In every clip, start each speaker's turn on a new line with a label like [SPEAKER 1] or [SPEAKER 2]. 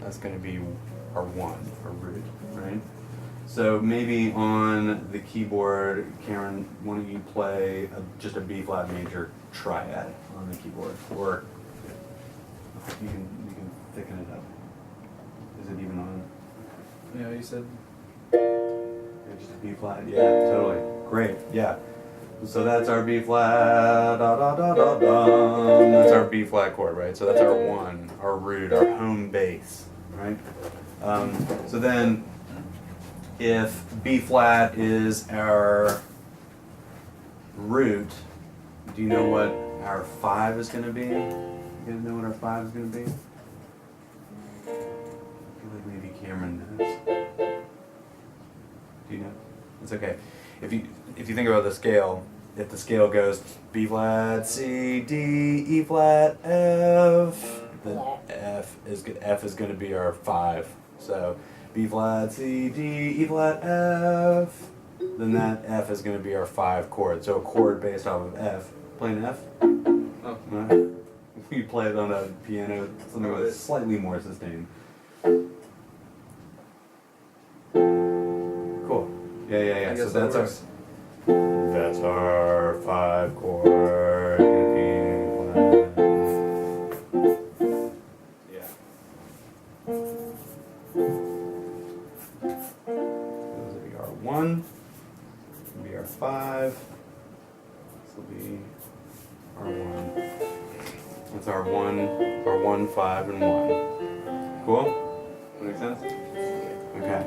[SPEAKER 1] That's going to be our 1, our root, right? So maybe on the keyboard, Karen, why don't you play just a B flat major triad on the keyboard, or you can thicken it up. Is it even on?
[SPEAKER 2] Yeah, you said.
[SPEAKER 1] Yeah, just a B flat. Yeah, totally. Great. Yeah. So that's our B flat. Da da da da da. That's our B flat chord, right? So that's our 1, our root, our home base, right? So then, if B flat is our root, do you know what our 5 is going to be? You guys know what our 5 is going to be? I feel like maybe Cameron knows. Do you know? It's okay. If you think about the scale, if the scale goes B flat, C, D, E flat, F, then F is going to be our 5. So B flat, C, D, E flat, F. Then that F is going to be our 5 chord. So a chord based off of F. Play an F.
[SPEAKER 2] Oh.
[SPEAKER 1] Right. You play it on a piano, something with slightly more sustain. Cool. Yeah. So that's our 5 chord. Yeah. This will be our 1. This will be our 5. This will be our 1. That's our 1, 5, and 1. Cool? Make sense? Okay.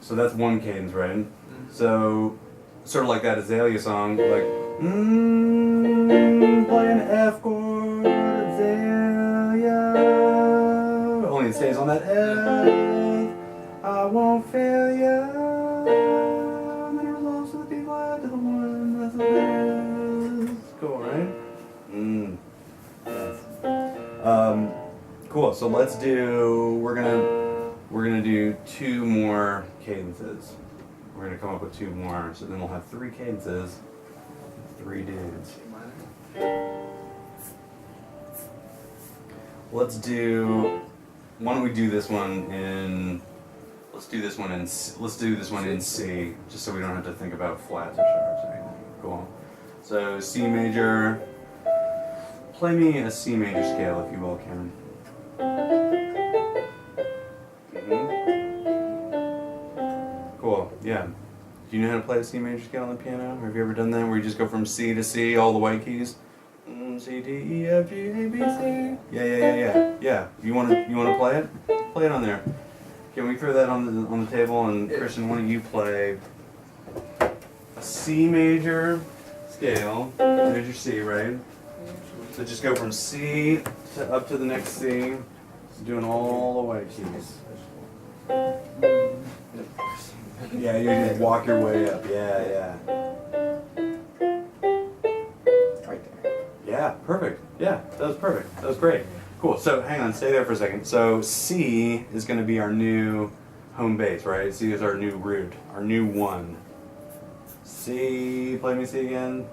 [SPEAKER 1] So that's 1 cadence, right? So sort of like that Azalea song, like play an F chord, Azalea. Only it stays on that F. I won't fail ya. And then it resolves to the B flat to the 1. That's what it is. Cool, right? Yes. Cool. So let's do. We're gonna do 2 more cadences. We're gonna come up with 2 more. So then we'll have 3 cadences, 3 dudes. Let's do. Why don't we do this one in? Let's do this one in C, just so we don't have to think about flats or sharps or anything. Cool. So C major. Play me a C major scale, if you will, Karen. Cool. Yeah. Do you know how to play a C major scale on the piano? Have you ever done that, where you just go from C to C, all the white keys? C, D, E, F, G, A, B, C. Yeah. You want to play it? Play it on there. Can we throw that on the table? And Christian, why don't you play a C major scale? Major C, right? So just go from C to up to the next C, doing all the white keys. Yeah, you just walk your way up. Yeah.
[SPEAKER 3] Right there.
[SPEAKER 1] Yeah, perfect. Yeah, that was perfect. That was great. Cool. So hang on, stay there for a second. So C is going to be our new home base, right? C is our new root, our new 1. C, play me C again.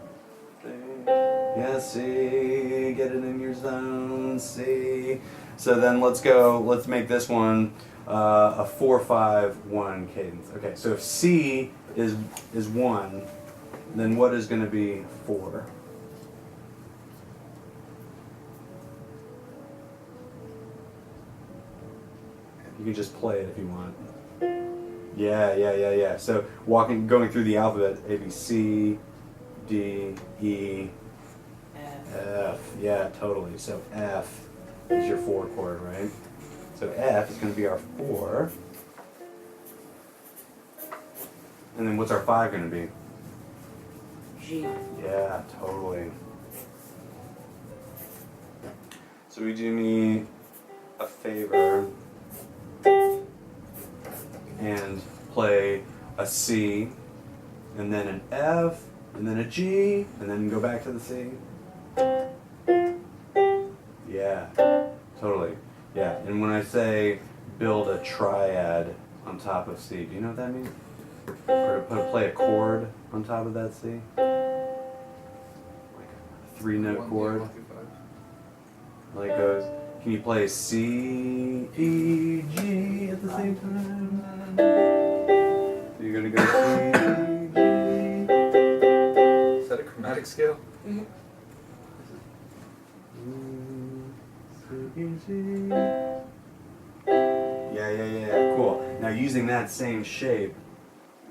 [SPEAKER 1] Yeah, C, get it in your zone, C. So then let's make this one a 4-5-1 cadence. Okay, so if C is 1, then what is going to be 4? You can just play it if you want. Yeah. So going through the alphabet, A, B, C, D, E, F. Yeah, totally. So F is your 4 chord, right? So F is going to be our 4. And then what's our 5 going to be?
[SPEAKER 3] G.
[SPEAKER 1] Yeah, totally. So we do me a favor and play a C, and then an F, and then a G, and then go back to the C. Yeah, totally. Yeah, and when I say build a triad on top of C, do you know what that means? Or play a chord on top of that C? Like a 3-note chord. Like it goes Can you play C, E, G at the same time? So you're gonna go C, E,
[SPEAKER 2] Is that a chromatic scale?
[SPEAKER 3] Mm-hmm.
[SPEAKER 1] G, C, E, G. Yeah. Cool. Now using that same shape,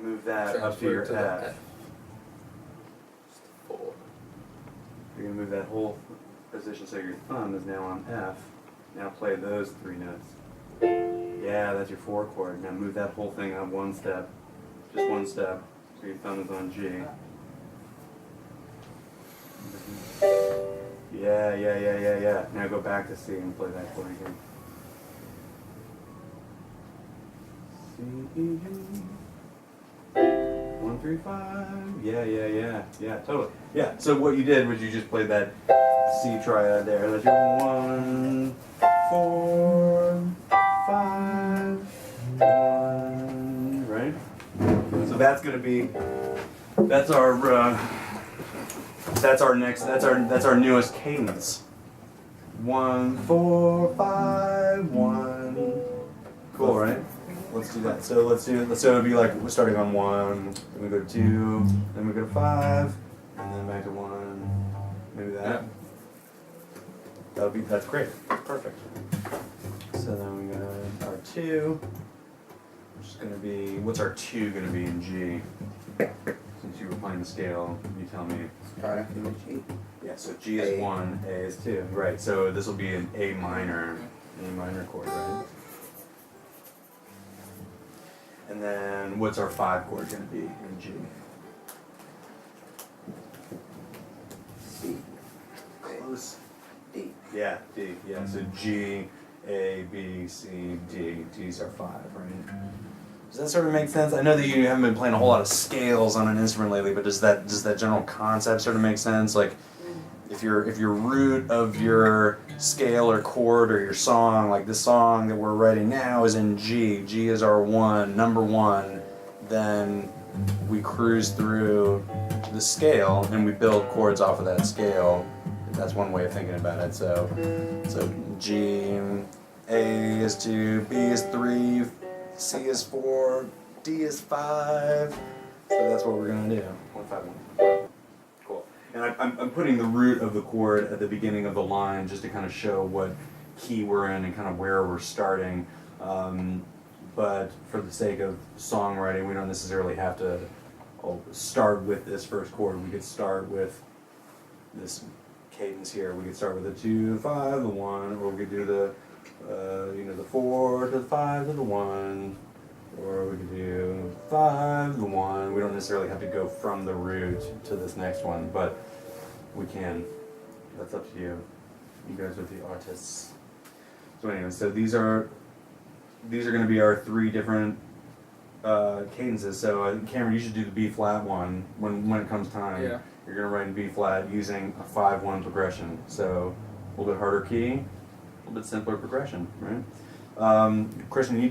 [SPEAKER 1] move that up to
[SPEAKER 2] Transfer
[SPEAKER 1] your
[SPEAKER 2] to the
[SPEAKER 1] F.
[SPEAKER 2] F. Just a 4.
[SPEAKER 1] You're gonna move that whole position so your thumb is now on F. Now play those 3 notes. Yeah, that's your 4 chord. Now move that whole thing up 1 step. Just 1 step. So your thumb is on G. Yeah. Now go back to C and play that chord again. C, E, G. 1, 3, 5. Yeah, totally. Yeah, so what you did was you just played that C triad there. That's your 1, 4, 5, 1, right? So that's gonna be, that's our newest cadence. 1, 4, 5, 1. Cool, right? Let's do that. So it'll be like we're starting on 1, then we go to 2, then we go to 5, and then back to 1. Maybe that. That's great. Perfect. So then we got our 2, which is gonna be, what's our 2 gonna be in G? Since you were playing the scale, you tell me.
[SPEAKER 3] Start in G.
[SPEAKER 1] Yeah, so G is 1, A is 2. Right, so this will be an A minor chord, right? And then what's our 5 chord going to be in G?
[SPEAKER 3] C.
[SPEAKER 1] Close.
[SPEAKER 3] D.
[SPEAKER 1] Yeah, D. Yeah, so G, A, B, C, D. D's our 5, right? Does that sort of make sense? I know that you haven't been playing a whole lot of scales on an instrument lately, but does that general concept sort of make sense? Like, if your root of your scale or chord or your song, like this song that we're writing now is in G. G is our 1, number 1. Then we cruise through the scale and we build chords off of that scale. That's one way of thinking about it. So G, A is 2, B is 3, C is 4, D is 5. So that's what we're gonna do. 1, 5, 1. Cool. And I'm putting the root of the chord at the beginning of the line just to kind of show what key we're in and kind of where we're starting. But for the sake of songwriting, we don't necessarily have to start with this first chord. We could start with this cadence here. We could start with the 2, 5, the 1, or we could do the 4 to the 5 to the 1. Or we could do 5, the 1. We don't necessarily have to go from the root to this next one, but we can. That's up to you. You guys are the artists. So anyway, so these are going to be our 3 different cadences. So Cameron, you should do the B flat one when it comes time.
[SPEAKER 2] Yeah.
[SPEAKER 1] You're going to write in B flat using a 5-1 progression. So a little bit harder key, a little bit simpler progression, right? Christian, you're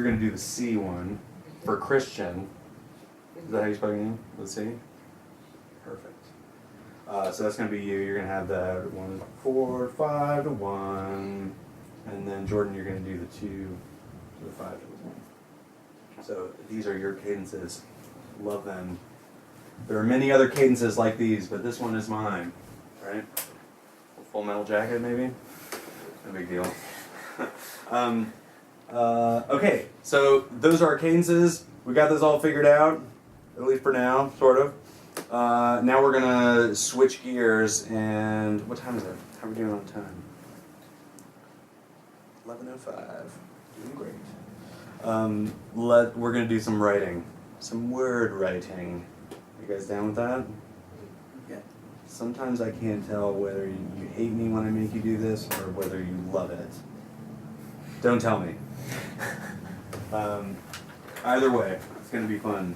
[SPEAKER 1] going to do the C one for Christian. Is that how you spell your name? Let's see. Perfect. So that's going to be you. You're going to have that 1, 4, 5 to 1, and then Jordan, you're going to do the 2 to the 5 to the 1. So these are your cadences. Love them. There are many other cadences like these, but this one is mine. Right? Full Metal Jacket, maybe. No big deal. Okay, so those are our cadences. We got this all figured out, at least for now, sort of. Now we're gonna switch gears, and what time is it? How are we doing on time? 11:05. Doing great. We're gonna do some writing, some word writing. You guys down with that?
[SPEAKER 3] Yeah.
[SPEAKER 1] Sometimes I can't tell whether you hate me when I make you do this or whether you love it. Don't tell me. Either way, it's going to be fun.